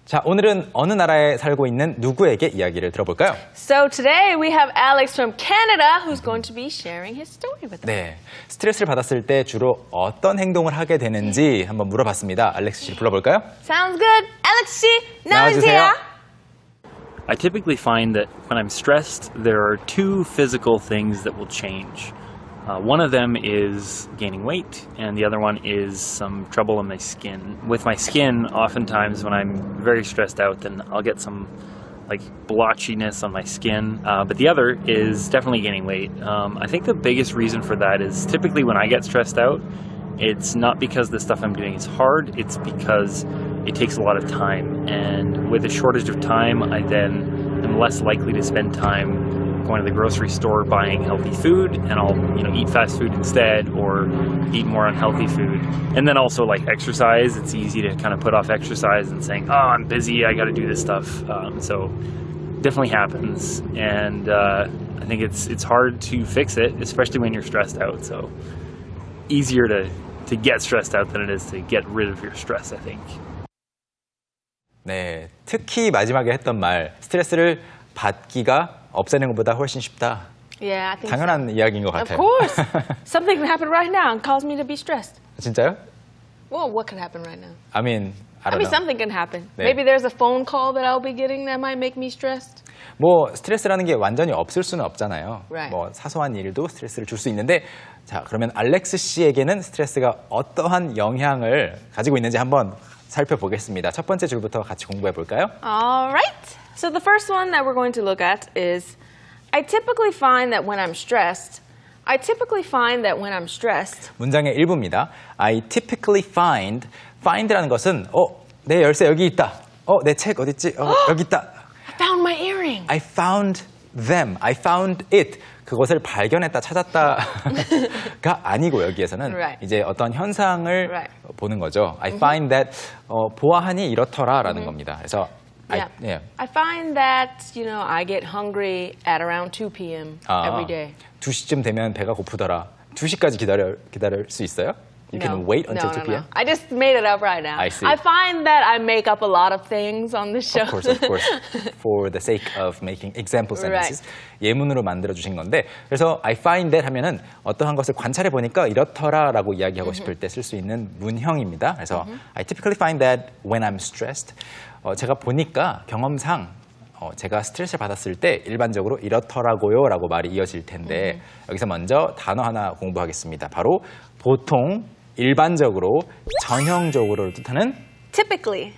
자, 오늘은 어느 나라에 살고 있는 누구에게 이야기를 들어볼까요? So today we have Alex from Canada who's going to be sharing his story with us. 네, 스트레스를 받았을 때 주로 어떤 행동을 하게 되는지 한번 물어봤습니다. 알렉스 씨 불러볼까요? Sounds good. Alex 씨, 나와주세요. 나와주세요. I typically find that when I'm stressed, there are two physical things that will change. One of them is gaining weight, and the other one is some trouble in my skin. With my skin, oftentimes when I'm very stressed out, then I'll get some like blotchiness on my skin. But the other is definitely gaining weight. I think the biggest reason for that is typically when I get stressed out, it's not because the stuff I'm doing is hard, it's because it takes a lot of time. And with a shortage of time, I then am less likely to spend time going to the grocery store buying healthy food, and I'll eat fast food instead or eat more unhealthy food. And then also like exercise, it's easy to kind of put off exercise and saying, oh, I'm busy, I got to do this stuff. So definitely happens, and I think it's hard to fix it, especially when you're stressed out. So easier to get stressed out than it is to get rid of your stress, I think. 네, 특히 마지막에 했던 말, 스트레스를 받기가 없애는 것보다 훨씬 쉽다. Yeah, I think 당연한 이야기인 것 so. 같아요. Of course. Something can happen right now and cause me to be stressed. 진짜요? Well, what could happen right now? I mean, I don't know. something can happen. 네. Maybe there's a phone call that I'll be getting that might make me stressed. 뭐 스트레스라는 게 완전히 없을 수는 없잖아요. Right. 뭐 사소한 일도 스트레스를 줄 수 있는데, 자, 그러면 알렉스 씨에게는 스트레스가 어떠한 영향을 가지고 있는지 한번 살펴보겠습니다. 첫 번째 줄부터 같이 공부해 볼까요? All right. So the first one that we're going to look at is I typically find that when I'm stressed, 문장의 일부입니다. I typically find라는 것은 내 열쇠 여기 있다. 내 책 어디 있지? 여기 있다. I found my earring. I found them. I found it. 그것을 발견했다, 찾았다가 아니고 여기에서는 Right. 이제 어떤 현상을 Right. 보는 거죠. I find that 보아하니 이렇더라라는 겁니다. 그래서 Yeah. I find that, I get hungry at around 2 p.m. every day. 2시쯤 되면 배가 고프더라. 2시까지 기다릴 수 있어요? You can wait until 2 p.m.? No. I just made it up right now. I see. I find that I make up a lot of things on the show. Of course. For the sake of making example sentences. Right. 예문으로 만들어주신 건데, 그래서 I find that 하면은 어떠한 것을 관찰해 보니까 이렇더라라고 이야기하고 싶을 때 쓸 수 있는 문형입니다. 그래서 I typically find that when I'm stressed, 제가 보니까 경험상 제가 스트레스를 받았을 때 일반적으로 이렇더라고요 라고 말이 이어질 텐데 여기서 먼저 단어 하나 공부하겠습니다. 바로 보통, 일반적으로, 전형적으로를 뜻하는 Typically.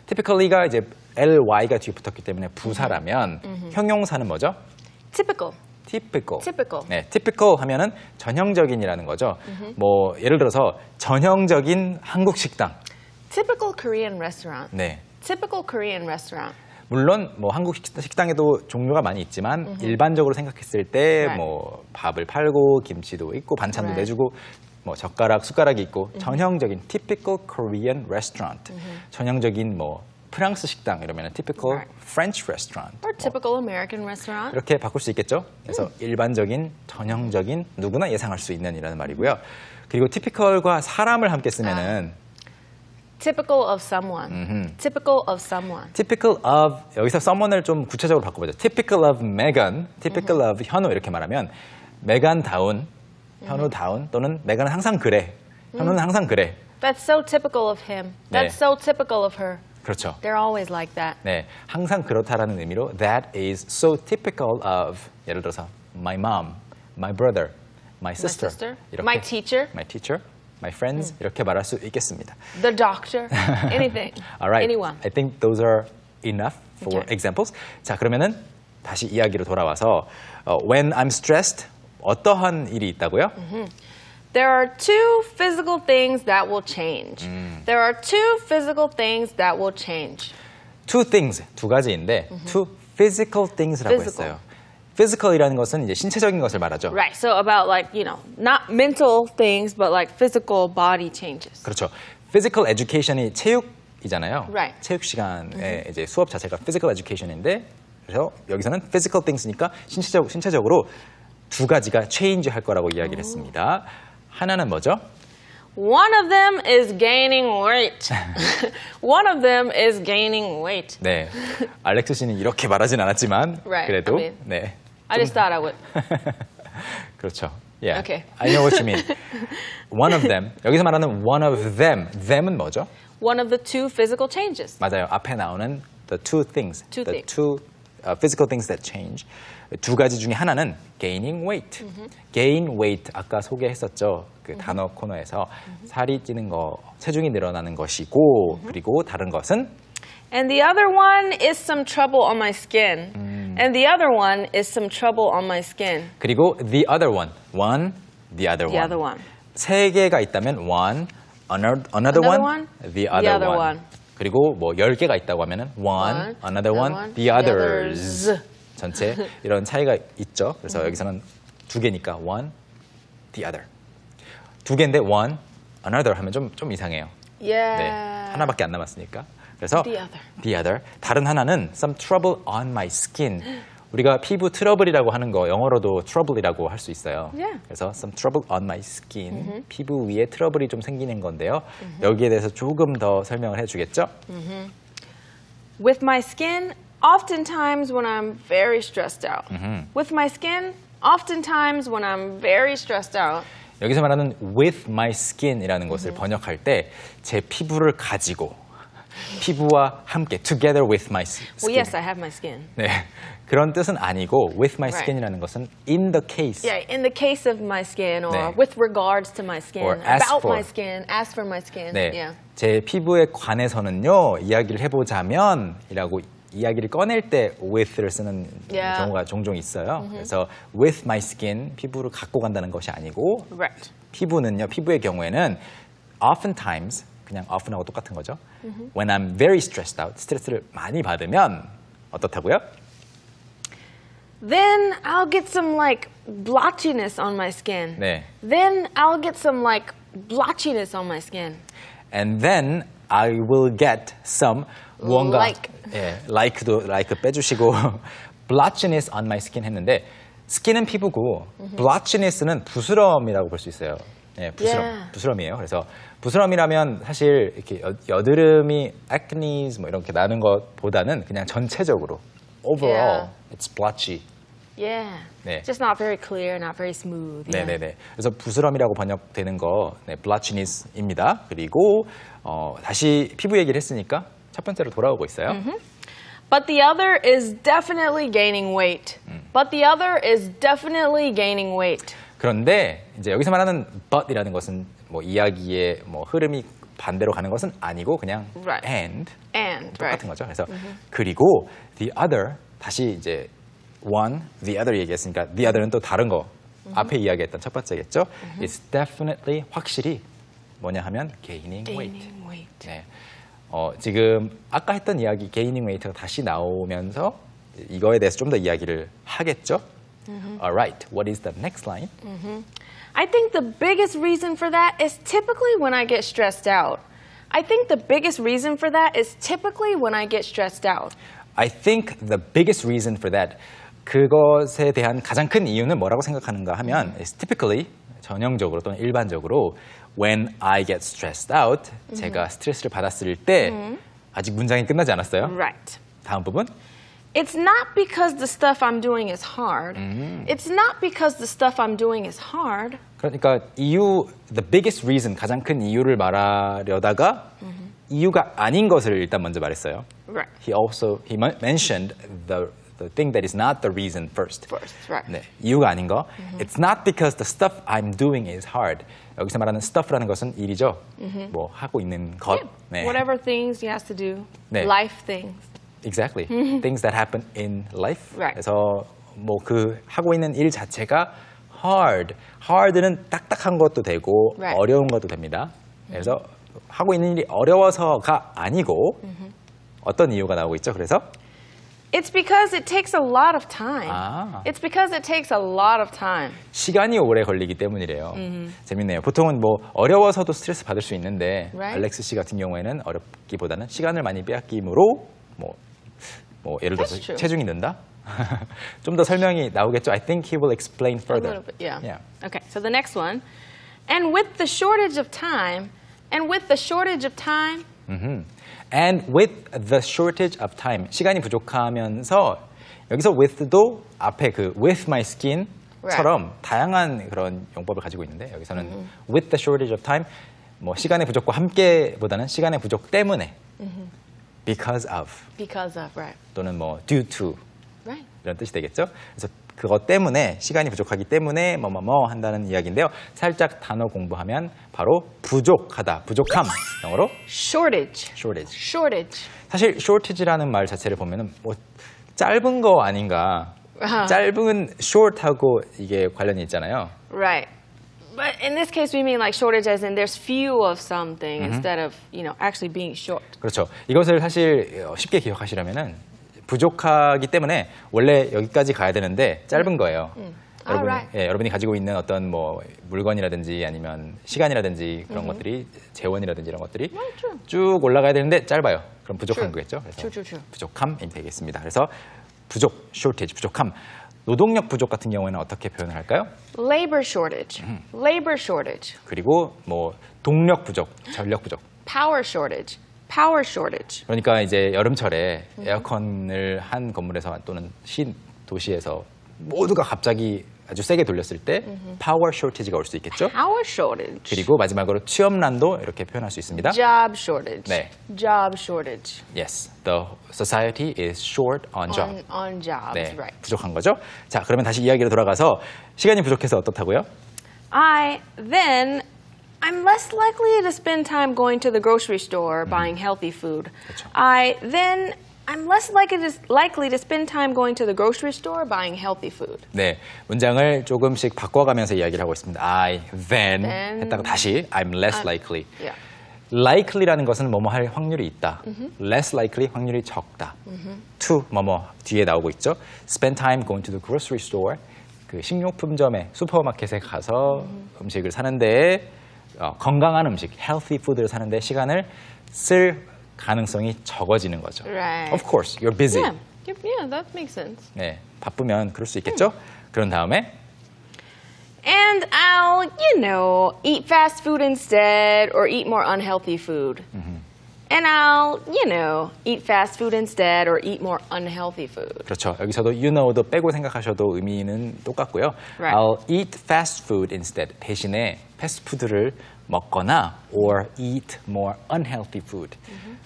typically가 이제 ly가 뒤에 붙었기 때문에 부사라면 형용사는 뭐죠? Typical. typical. 네, typical 하면은 전형적인이라는 거죠. 뭐 예를 들어서 전형적인 한국 식당. Typical Korean restaurant. 네. Typical Korean restaurant. 물론 뭐 한국 식당에도 종류가 많이 있지만 일반적으로 생각했을 때 뭐 밥을 팔고 김치도 있고 반찬도 내주고 뭐 젓가락, 숟가락이 있고 전형적인 typical Korean restaurant. 전형적인 뭐 프랑스 식당 이러면 typical French restaurant. Or typical American restaurant. 이렇게 바꿀 수 있겠죠? 그래서 일반적인, 전형적인, 누구나 예상할 수 있는 이라는 말이고요. 그리고 typical과 사람을 함께 쓰면은 Typical of someone. Typical of someone. typical of, 여기서 someone을 좀 구체적으로 바꿔보죠. typical of Megan, typical of 현우 이렇게 말하면 메간다운, 현우다운 또는 메간은 항상 그래, 현우는 항상 그래. That's so typical of him. That's so typical of her. 그렇죠. They're always like that. 네, 항상 그렇다라는 의미로 that is so typical of, 예를 들어서 my mom, my brother, my sister, 이렇게, my teacher, my friends 이렇게 말할 수 있겠습니다. the doctor, anything, All right. anyone. I think those are enough for examples. 자, 그러면은 다시 이야기로 돌아와서 when I'm stressed 어떠한 일이 있다고요? There are two physical things that will change. There are two physical things that will change. Two things, 두 가지인데 two physical things라고 Physical. 했어요. physical이라는 것은 이제 신체적인 것을 말하죠. Right. So about like, not mental things, but like physical body changes. 그렇죠. physical education이 체육이잖아요. Right. 체육 시간에 이제 수업 자체가 physical education인데 그래서 여기서는 physical things니까 신체적으로 두 가지가 change 할 거라고 이야기를 했습니다. 하나는 뭐죠? One of them is gaining weight. One of them is gaining weight. 네, 알렉스 씨는 이렇게 말하진 않았지만 Right, 그래도 I mean, 네, I just thought I would. 그렇죠. Yeah, Okay. I know what you mean. One of them. 여기서 말하는 one of them. them은 뭐죠? One of the two physical changes. 맞아요. 앞에 나오는 the two things. Two the things. two physical things that change. 두 가지 중에 하나는 gaining weight. gain weight 아까 소개했었죠. 그 단어 코너에서 살이 찌는 거, 체중이 늘어나는 것이고 그리고 다른 것은 And the other one is some trouble on my skin. And the other one is some trouble on my skin. 그리고 the other one. one, the other The one. other one. 세 개가 있다면 one, another one, the other one. 그리고 뭐 10개가 있다고 하면은 one, another one, the others. 전체 이런 차이가 있죠. 그래서 여기서는 두 개니까 one, the other. 두 개인데 one, another 하면 좀 이상해요. Yeah. 네, 하나밖에 안 남았으니까. 그래서 The other. 다른 하나는 some trouble on my skin. 우리가 피부 트러블이라고 하는 거 영어로도 trouble이라고 할 수 있어요. Yeah. 그래서 some trouble on my skin. 피부 위에 트러블이 좀 생기는 건데요. 여기에 대해서 조금 더 설명을 해주겠죠? With my skin, oftentimes when I'm very stressed out. With my skin, oftentimes when I'm very stressed out. 여기서 말하는 with my skin이라는 것을 번역할 때 제 피부를 가지고 피부와 함께 together with my skin. Well, yes, I have my skin. 네, 그런 뜻은 아니고 with my Right. skin이라는 것은 in the case. Yeah, in the case of my skin or 네. with regards to my skin, Or as about for. my skin, as for my skin. 네, Yeah. 제 피부에 관해서는요 이야기를 해보자면이라고 이야기를 꺼낼 때 with를 쓰는 Yeah. 경우가 종종 있어요. 그래서 with my skin 피부를 갖고 간다는 것이 아니고 Right. 피부의 경우에는 oftentimes 그냥 often하고 똑같은 거죠. When I'm very stressed out, 스트레스를 많이 받으면 어떻다고요? Then I'll get some like blotchiness on my skin. 네. Then I'll get some like blotchiness on my skin. And then I will get some 무언가 Like. 예, like 빼주시고 blotchiness on my skin 했는데 skin은 피부고 blotchiness는 부스럼이라고 볼 수 있어요. 예, Yeah. 부스럼이에요. 그래서 부스럼이라면 사실 이렇게 여드름이 acne 뭐 이렇게 나는 것보다는 그냥 전체적으로 overall Yeah. it's blotchy. Yeah. 네. Just not very clear, not very smooth. Yeah. 네네네. 그래서 부스럼이라고 번역되는 거 네, blotchiness입니다. 그리고 다시 피부 얘기를 했으니까 첫 번째로 돌아오고 있어요. But the other is definitely gaining weight. But the other is definitely gaining weight. 그런데 이제 여기서 말하는 but이라는 것은 뭐 이야기의 뭐 흐름이 반대로 가는 것은 아니고 그냥 Right. and And, 똑같은 right. 거죠. 그래서 그리고 the other 다시 이제 one, the other 얘기했으니까 the other는 또 다른 거 앞에 이야기했던 첫 번째겠죠. It's definitely 확실히 뭐냐 하면 gaining weight. Gaining weight. 네. 지금 아까 했던 이야기 gaining weight가 다시 나오면서 이거에 대해서 좀 더 이야기를 하겠죠. Alright, what is the next line? I think the biggest reason for that is typically when I get stressed out. I think the biggest reason for that is typically when I get stressed out. I think the biggest reason for that 그것에 대한 가장 큰 이유는 뭐라고 생각하는가 하면 is typically 전형적으로 또는 일반적으로 when I get stressed out 제가 스트레스를 받았을 때 아직 문장이 끝나지 않았어요. Right. 다음 부분 It's not because the stuff I'm doing is hard. It's not because the stuff I'm doing is hard. 그러니까 the biggest reason 가장 큰 이유를 말하려다가 이유가 아닌 것을 일단 먼저 말했어요. Right. He mentioned the thing that is not the reason first. First, right. 네, 이유가 아닌 거. It's not because the stuff I'm doing is hard. 여기서 말하는 stuff라는 것은 일이죠. 뭐 하고 있는 것. 네. Whatever things he has to do. 네. Life things. Exactly. Things that happen in life. Right. 그래서 뭐 그 하고 있는 일 자체가 hard. hard는 딱딱한 것도 되고 Right. 어려운 것도 됩니다. 그래서 하고 있는 일이 어려워서가 아니고 어떤 이유가 나오고 있죠. 그래서 It's because it takes a lot of time. 아. It's because it takes a lot of time. 시간이 오래 걸리기 때문이래요. 재밌네요. 보통은 뭐 어려워서도 스트레스 받을 수 있는데 Right. 알렉스 씨 같은 경우에는 어렵기보다는 시간을 많이 빼앗김으로 뭐 예를 들어서 That's true. 체중이 는다? 좀 더 설명이 나오겠죠. I think he will explain A further. little bit, yeah. Yeah. Okay, so the next one. And with the shortage of time, and with the shortage of time, And with the shortage of time. 시간이 부족하면서 여기서 with도 앞에 그 with my skin처럼 다양한 그런 용법을 가지고 있는데 여기서는 with the shortage of time 뭐 시간의 부족과 함께보다는 시간의 부족 때문에 because of right. 또는 뭐 due to Right. 이런 뜻이 되겠죠. 그래서 그것 때문에 시간이 부족하기 때문에 뭐뭐뭐 한다는 이야기인데요. 살짝 단어 공부하면 바로 부족하다, 부족함 영어로 Shortage. shortage. 사실 shortage라는 말 자체를 보면은 뭐 짧은 거 아닌가. 짧은 short하고 이게 관련이 있잖아요. Right. But in this case, we mean like shortage as in there's few of something instead of, actually being short. 그렇죠. 이것을 사실 쉽게 기억하시려면은 부족하기 때문에 원래 여기까지 가야 되는데 짧은 거예요. 여러분이 가지고 있는 어떤 뭐 물건이라든지 아니면 시간이라든지 그런 것들이 재원이라든지 이런 것들이 쭉 올라가야 되는데 짧아요. 그럼 부족한 거겠죠. 그래서 부족함이 되겠습니다. 그래서 부족, shortage, 부족함. 노동력 부족 같은 경우에는 어떻게 표현을 할까요? Labor shortage. Labor shortage. 그리고 뭐 동력 부족, 전력 부족. Power shortage. Power shortage. 그러니까 이제 여름철에 에어컨을 한 건물에서 또는 도시에서 모두가 갑자기 아주 세게 돌렸을 때 파워 쇼티지가 올 수 있겠죠. Power shortage. 그리고 마지막으로 취업난도 이렇게 표현할 수 있습니다. Job shortage. 네. Job shortage. Yes, the society is short on job. On jobs, 네, right. 부족한 거죠. 자, 그러면 다시 이야기로 돌아가서 시간이 부족해서 어떻다고요? I'm less likely to spend time going to the grocery store buying healthy food. 그렇죠. I'm less likely to spend time going to the grocery store buying healthy food. 네, 문장을 조금씩 바꿔가면서 이야기를 하고 있습니다. then 했다가 다시 I'm less likely. Yeah. likely라는 것은 뭐뭐 할 확률이 있다. less likely 확률이 적다. to 뭐뭐 뒤에 나오고 있죠. spend time going to the grocery store. 그 식료품점에 슈퍼마켓에 가서 음식을 사는데 건강한 음식, healthy food를 사는데 시간을 쓸 가능성이 적어지는 거죠. Right. Of course, you're busy. Yeah, that makes sense. 네, 바쁘면 그럴 수 있겠죠. 그런 다음에 And I'll, eat fast food instead or eat more unhealthy food. And I'll, eat fast food instead or eat more unhealthy food. 그렇죠. 여기서도 know도 빼고 생각하셔도 의미는 똑같고요. Right. I'll eat fast food instead. 대신에 패스트푸드를 먹거나 or eat more unhealthy food.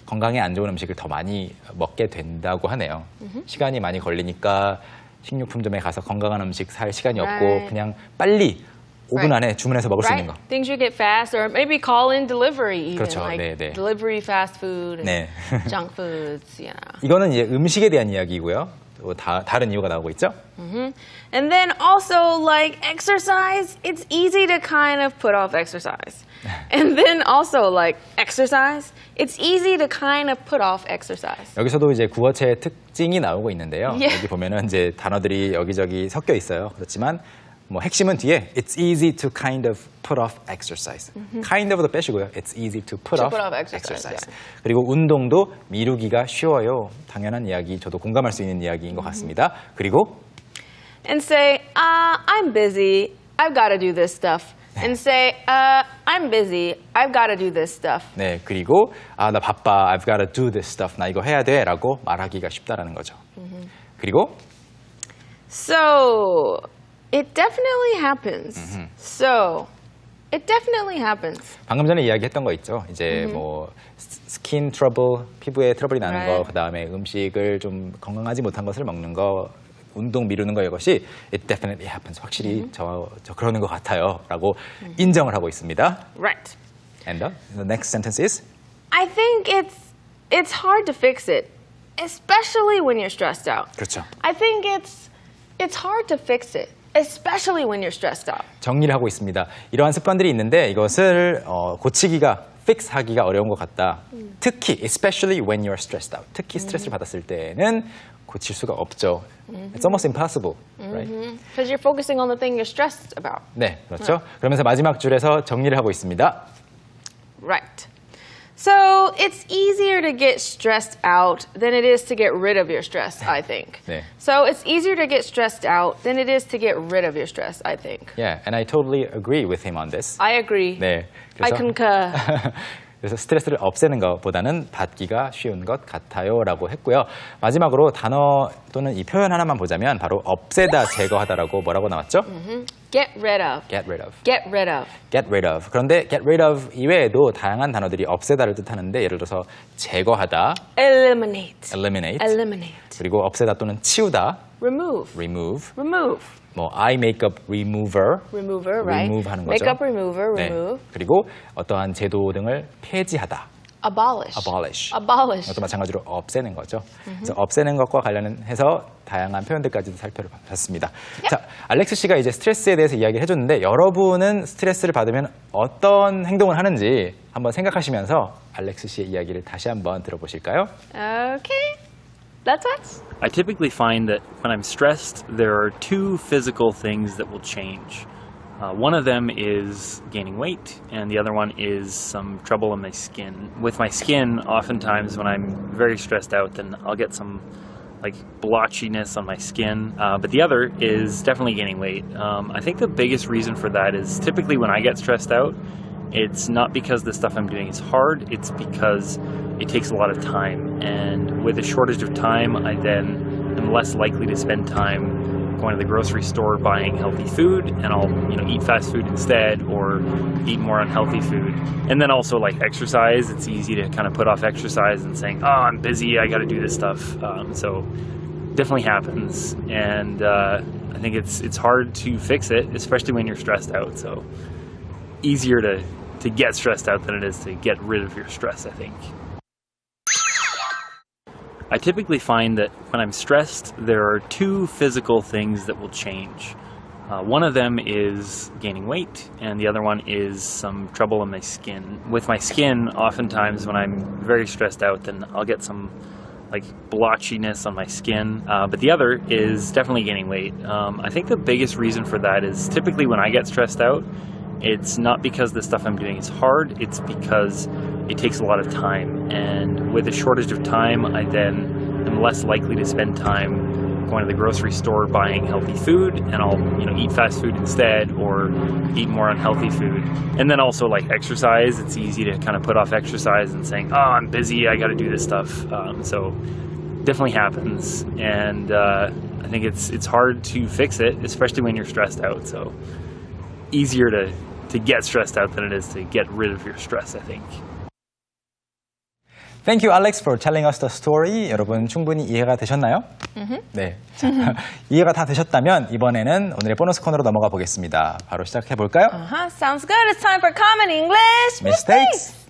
건강에 안 좋은 음식을 더 많이 먹게 된다고 하네요. 시간이 많이 걸리니까 식료품점에 가서 건강한 음식 살 시간이 없고 그냥 빨리 5분 안에 주문해서 먹을 수 있는 거. Things you get fast, or maybe call in delivery even. 그렇죠. Like 네. delivery fast food and 네. junk foods, 이거는 이제 음식에 대한 이야기고요. 또 다른 이유가 나오고 있죠. And then also like exercise, it's easy to kind of put off exercise. And then also like exercise, it's easy to kind of put off exercise. 여기서도 이제 구어체의 특징이 나오고 있는데요. Yeah. 여기 보면은 이제 단어들이 여기저기 섞여 있어요. 그렇지만 뭐 핵심은 뒤에 It's easy to kind of put off exercise. kind of도 빼시고요. It's easy to put off exercise. yeah. 그리고 운동도 미루기가 쉬워요. 당연한 이야기, 저도 공감할 수 있는 이야기인 것 같습니다. 그리고 And say, I'm busy, I've got to do this stuff. And say, I'm busy, I've got to do this stuff. 네, 그리고 나 바빠, I've got to do this stuff. 나 이거 해야 돼 라고 말하기가 쉽다라는 거죠. 그리고 So, it definitely happens. So, it definitely happens. 방금 전에 이야기했던 거 있죠. 이제 뭐 스킨 트러블, 피부에 트러블이 나는 거, Right. 그다음에 음식을 좀 건강하지 못한 것을 먹는 거, 운동 미루는 거 이것이 it definitely happens. 확실히 저 그러는 것 같아요라고 인정을 하고 있습니다. Right. And the next sentence is I think it's hard to fix it, especially when you're stressed out. 그렇죠. I think it's hard to fix it, especially when you're stressed out. 정리를 하고 있습니다. 이러한 습관들이 있는데 이것을 고치기가 픽스하기가 어려운 것 같다. 특히 especially when you're stressed out. 특히 스트레스를 받았을 때는 고칠 수가 없죠. It's almost impossible, right? Because you're focusing on the thing you're stressed about. 네, 그렇죠. 그러면서 마지막 줄에서 정리를 하고 있습니다. Right. So it's easier to get stressed out than it is to get rid of your stress, I think. 네. So it's easier to get stressed out than it is to get rid of your stress, I think. Yeah, and I totally agree with him on this. I agree. 네. I concur. 그래서 스트레스를 없애는 것보다는 받기가 쉬운 것 같아요라고 했고요. 마지막으로 단어 또는 이 표현 하나만 보자면 바로 없애다, 제거하다라고 뭐라고 나왔죠? Get rid of. Get rid of. Get rid of. Get rid of. 그런데 get rid of 이외에도 다양한 단어들이 없애다를 뜻하는데 예를 들어서 제거하다, Eliminate. eliminate, Eliminate. 그리고 없애다 또는 치우다, Remove. remove, Remove. 뭐 eye makeup remover, Remover, right? remove 하는 거죠. Makeup remover, 네. remove. 그리고 어떠한 제도 등을 폐지하다, Abolish. abolish. Abolish. 이것도 마찬가지로 없애는 거죠. 그래서 없애는 것과 관련해서 다양한 표현들까지도 살펴봤습니다. 자, 알렉스 씨가 이제 스트레스에 대해서 이야기를 해줬는데 여러분은 스트레스를 받으면 어떤 행동을 하는지 한번 생각하시면서 알렉스 씨의 이야기를 다시 한번 들어보실까요? Okay. Let's watch. I typically find that when I'm stressed, there are two physical things that will change. One of them is gaining weight, and the other one is some trouble in my skin. With my skin, oftentimes when I'm very stressed out, then I'll get some like blotchiness on my skin. But the other is definitely gaining weight. I think the biggest reason for that is typically when I get stressed out, it's not because the stuff I'm doing is hard, it's because it takes a lot of time. And with a shortage of time, I then am less likely to spend time going to the grocery store buying healthy food, and I'll eat fast food instead or eat more unhealthy food. And then also like exercise, it's easy to kind of put off exercise and saying, oh, I'm busy, I got to do this stuff. So definitely happens, and I think it's hard to fix it, especially when you're stressed out. So easier to get stressed out than it is to get rid of your stress, I think. I typically find that when I'm stressed, there are two physical things that will change. One of them is gaining weight, and the other one is some trouble in my skin. With my skin, oftentimes when I'm very stressed out, then I'll get some like blotchiness on my skin. But the other is definitely gaining weight. I think the biggest reason for that is typically when I get stressed out, it's not because the stuff I'm doing is hard, it's because it takes a lot of time. And with a shortage of time, I then am less likely to spend time going to the grocery store buying healthy food, and I'll eat fast food instead or eat more unhealthy food. And then also like exercise, it's easy to kind of put off exercise and saying, oh, I'm busy, I got to do this stuff. So definitely happens, and I think it's hard to fix it, especially when you're stressed out. So easier to get stressed out than it is to get rid of your stress, I think. Thank you, Alex, for telling us the story. 여러분 충분히 이해가 되셨나요? 네. 자, 이해가 다 되셨다면 이번에는 오늘의 보너스 코너로 넘어가 보겠습니다. 바로 시작해 볼까요? Sounds good. It's time for Common English Mistakes.